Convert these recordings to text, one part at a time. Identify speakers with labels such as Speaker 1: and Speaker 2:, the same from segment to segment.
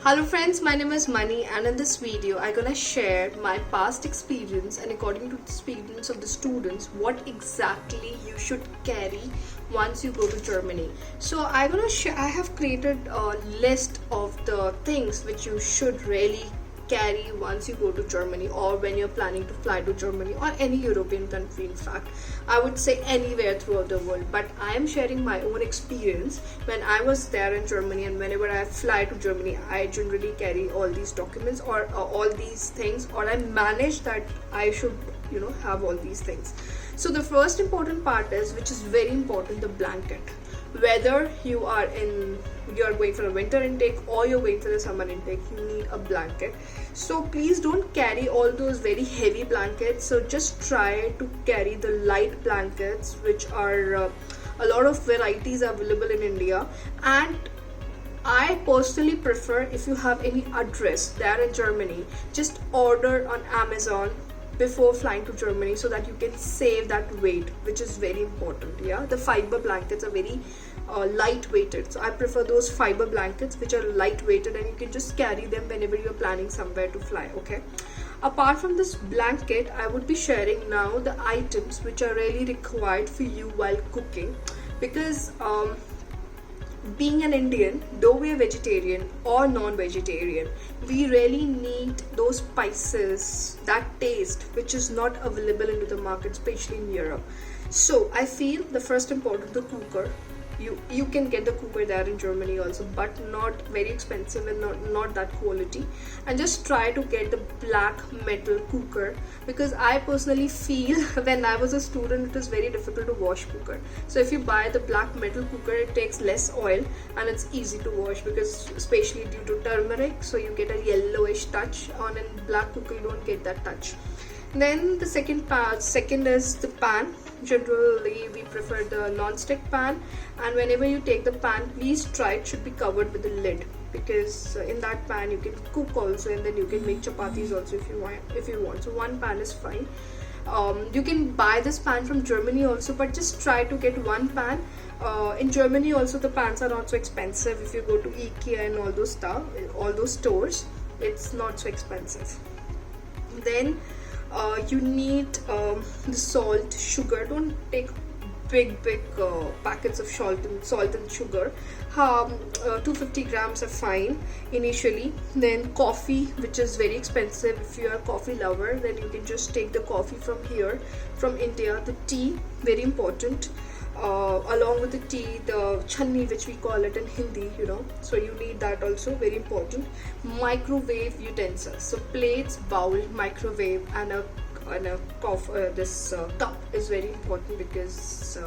Speaker 1: Hello friends, my name is Mani and in this video I'm gonna share my past experience and according to the experience of the students what exactly you should carry once you go to Germany. So I have created a list of the things which you should really carry once you go to Germany or when you're planning to fly to Germany or any European country. In fact, I would say anywhere throughout the world, but I am sharing my own experience when I was there in Germany, and whenever I fly to Germany I generally carry all these documents or all these things, or I manage that I should have all these things. So the first important part is, which is very important, the blanket. Whether you're going for a winter intake or you're going for a summer intake, you need a blanket. So please don't carry all those very heavy blankets. So just try to carry the light blankets, which are a lot of varieties available in India. And I personally prefer, if you have any address there in Germany, just order on Amazon before flying to Germany so that you can save that weight, which is very important. Yeah, the fiber blankets are very light weighted, so I prefer those fiber blankets which are light weighted and you can just carry them whenever you're planning somewhere to fly. Okay, apart from this blanket, I would be sharing now the items which are really required for you while cooking, because being an Indian, though we are vegetarian or non-vegetarian, we really need those spices, that taste which is not available into the market, especially in Europe. So I feel the first important, the cooker. You can get the cooker there in Germany also, but not very expensive and not that quality. And just try to get the black metal cooker, because I personally feel when I was a student it was very difficult to wash cooker. So if you buy the black metal cooker, it takes less oil and it's easy to wash, because especially due to turmeric, so you get a yellowish touch. On a black cooker you don't get that touch. Then the second is the pan. Generally we prefer the non-stick pan, and whenever you take the pan, please try it should be covered with the lid, because in that pan you can cook also, and then you can make chapatis also if you want. So one pan is fine. You can buy this pan from Germany also, but just try to get one pan. In Germany also the pans are not so expensive. If you go to IKEA and all those stores, it's not so expensive. Then you need the salt, sugar. Don't take big packets of salt and sugar. 250 grams are fine initially. Then coffee, which is very expensive. If you are a coffee lover, then you can just take the coffee from here, from India. The tea, very important. Along with the tea, the channi, which we call it in Hindi, so you need that also, very important. Microwave utensils, so plates, bowl, microwave, and a cup is very important, because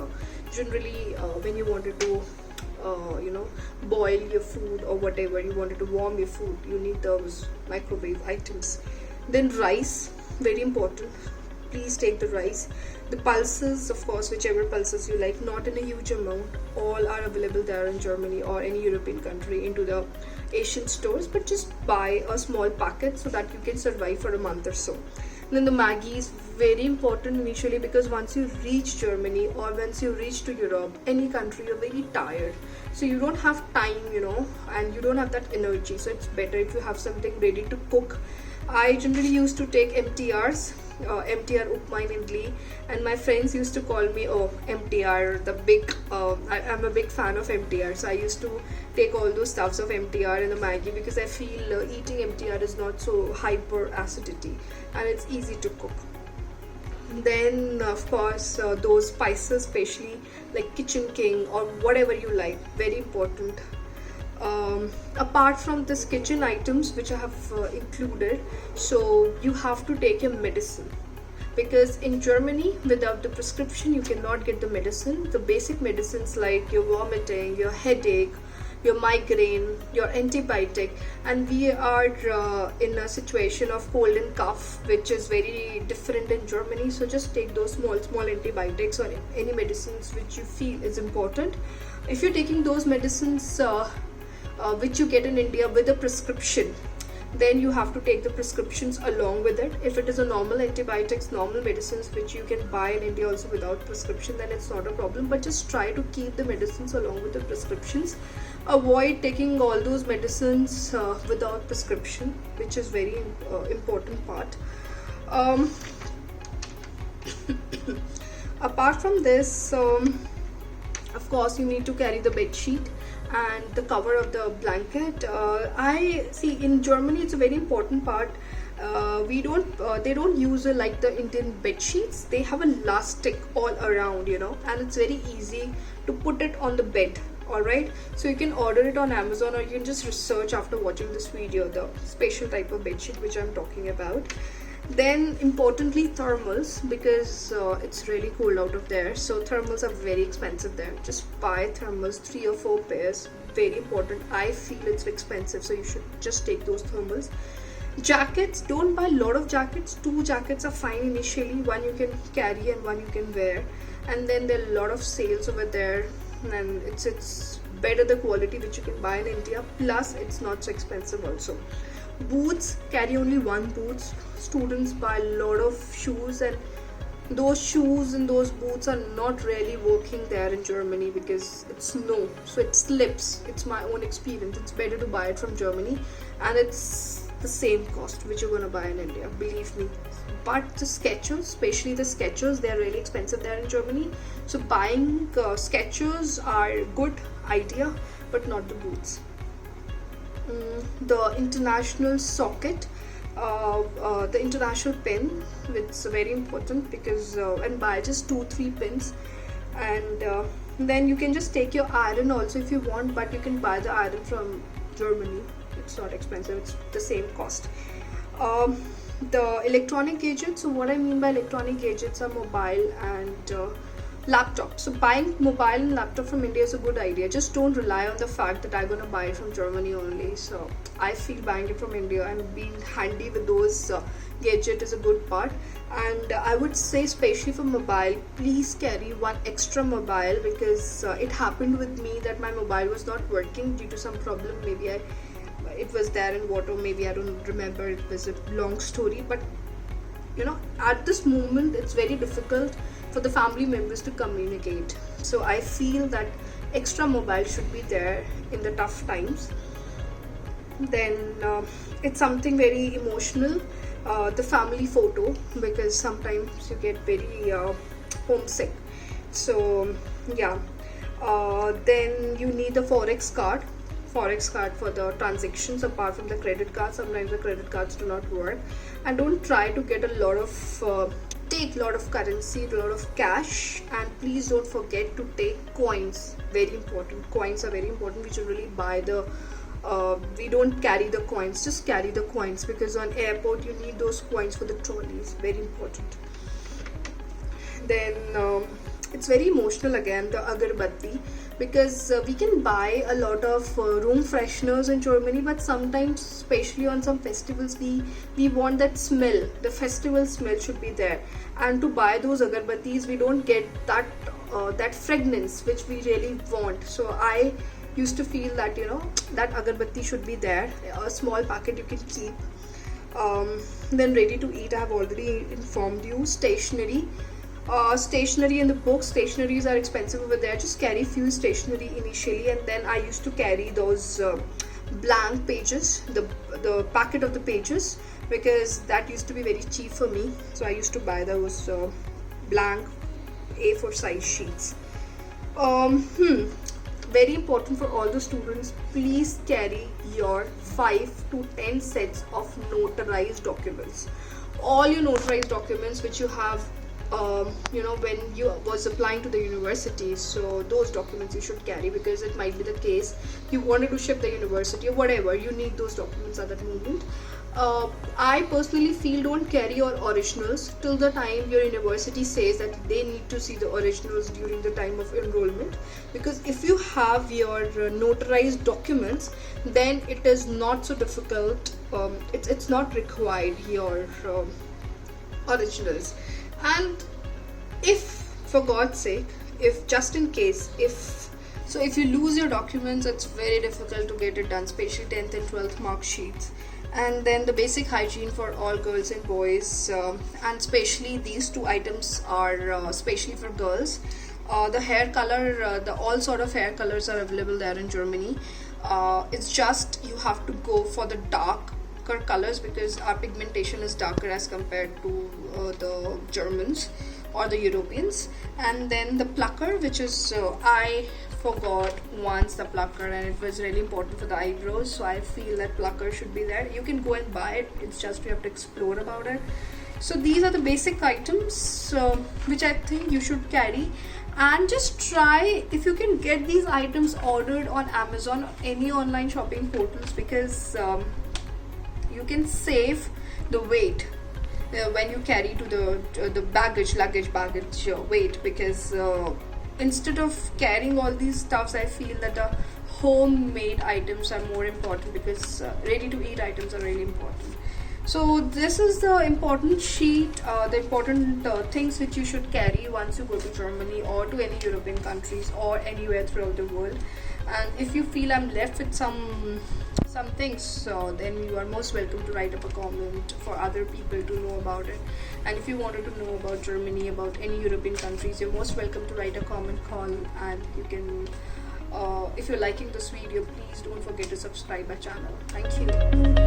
Speaker 1: generally when you wanted to boil your food or whatever, you wanted to warm your food, you need those microwave items. Then rice, very important. Please take the rice. The pulses, of course, whichever pulses you like, not in a huge amount. All are available there in Germany or any European country into the Asian stores, but just buy a small packet so that you can survive for a month or so. And then the Maggi is very important initially, because once you reach Germany or once you reach to Europe, any country, you're very tired, so you don't have time, and you don't have that energy. So it's better if you have something ready to cook. I generally used to take MTRs, MTR Upma in Idli, and my friends used to call me MTR the big. I'm a big fan of MTR, so I used to take all those stuffs of MTR in the Maggi, because I feel eating MTR is not so hyper acidity and it's easy to cook. Then of course those spices, especially like Kitchen King or whatever you like, very important. Apart from this kitchen items which I have included, so you have to take your medicine, because in Germany without the prescription you cannot get the medicine. The basic medicines like your vomiting, your headache, your migraine, your antibiotic, and we are in a situation of cold and cough, which is very different in Germany. So just take those small antibiotics or any medicines which you feel is important. If you're taking those medicines which you get in India with a prescription, then you have to take the prescriptions along with it. If it is a normal antibiotics, normal medicines which you can buy in India also without prescription, then it's not a problem, but just try to keep the medicines along with the prescriptions. avoid taking all those medicines without prescription, which is very important part. um, Apart from this, of course you need to carry the bed sheet and the cover of the blanket. I see in Germany it's a very important part. We don't They don't use like the Indian bed sheets. They have a elastic all around, and it's very easy to put it on the bed. All right, so you can order it on Amazon, or you can just research after watching this video the special type of bed sheet which I'm talking about. Then importantly, thermals, because it's really cold out of there, so thermals are very expensive there. Just buy thermals, 3 or 4 pairs, very important. I feel it's expensive, so you should just take those thermals. Jackets, don't buy a lot of jackets. 2 jackets are fine initially. One you can carry and one you can wear, and then there are a lot of sales over there, and it's better the quality which you can buy in India, plus it's not so expensive also. Boots, carry only 1 boots. Students buy a lot of shoes, and those shoes and those boots are not really working there in Germany because it's snow, so it slips. It's my own experience. It's better to buy it from Germany, and it's the same cost which you're gonna buy in India, believe me. But the Skechers, especially the Skechers, they're really expensive there in Germany, so buying Skechers are good idea, but not the boots. The international socket, the international pin, which is very important, because and buy just 2-3 pins, and then you can just take your iron also if you want, but you can buy the iron from Germany. It's not expensive, it's the same cost. The electronic gadgets, so what I mean by electronic gadgets are mobile and laptop. So buying mobile and laptop from India is a good idea. Just don't rely on the fact that I'm gonna buy it from Germany only. So I feel buying it from India and being handy with those gadget is a good part. And I would say, especially for mobile, please carry 1 extra mobile, because it happened with me that my mobile was not working due to some problem. Maybe it was there in water, maybe I don't remember. It was a long story, but at this moment it's very difficult for the family members to communicate. So I feel that extra mobile should be there in the tough times. Then it's something very emotional, the family photo, because sometimes you get very homesick. So yeah, then you need the forex card for the transactions. Apart from the credit card, sometimes the credit cards do not work. And don't try to get a lot of take a lot of currency, a lot of cash, and please don't forget to take coins. Very important, coins are very important. We should really buy the we don't carry the coins, just carry the coins, because on airport you need those coins for the trolleys. Very important. Then it's very emotional again, the agarbatti, because we can buy a lot of room fresheners in Germany, but sometimes, especially on some festivals, we want that smell. The festival smell should be there, and to buy those agarbattis we don't get that fragrance which we really want. So I used to feel that that agarbatti should be there. A small packet you can keep. Then ready to eat, I have already informed you. Stationery, stationery and the books. Stationaries are expensive over there. Just carry few stationery initially, and then I used to carry those blank pages, the packet of the pages, because that used to be very cheap for me. So I used to buy those blank A4 size sheets. Very important for all the students, please carry your 5 to 10 sets of notarized documents. All your notarized documents which you have when you was applying to the university. So those documents you should carry, because it might be the case you wanted to ship the university or whatever, you need those documents at that moment. I personally feel don't carry your originals till the time your university says that they need to see the originals during the time of enrollment, because if you have your notarized documents, then it is not so difficult. It's not required your originals. And if, for God's sake, if just in case, if you lose your documents, it's very difficult to get it done, especially 10th and 12th mark sheets. And then the basic hygiene for all girls and boys, and especially these 2 items are especially for girls. The hair color, the all sort of hair colors are available there in Germany. It's just you have to go for the darker colors because our pigmentation is darker as compared to the Germans or the Europeans. And then the plucker, which is I forgot once the plucker, and it was really important for the eyebrows, so I feel that plucker should be there. You can go and buy it, it's just you have to explore about it. So these are the basic items which I think you should carry, and just try if you can get these items ordered on Amazon or any online shopping portals, because you can save the weight when you carry to the baggage weight, because instead of carrying all these stuffs, I feel that the homemade items are more important, because ready to eat items are really important. So this is the important sheet, the important things which you should carry once you go to Germany or to any European countries or anywhere throughout the world. And if you feel I'm left with some things, then you are most welcome to write up a comment for other people to know about it. And if you wanted to know about Germany, about any European countries, you're most welcome to write a comment, call, and you can if you're liking this video, please don't forget to subscribe my channel. Thank you.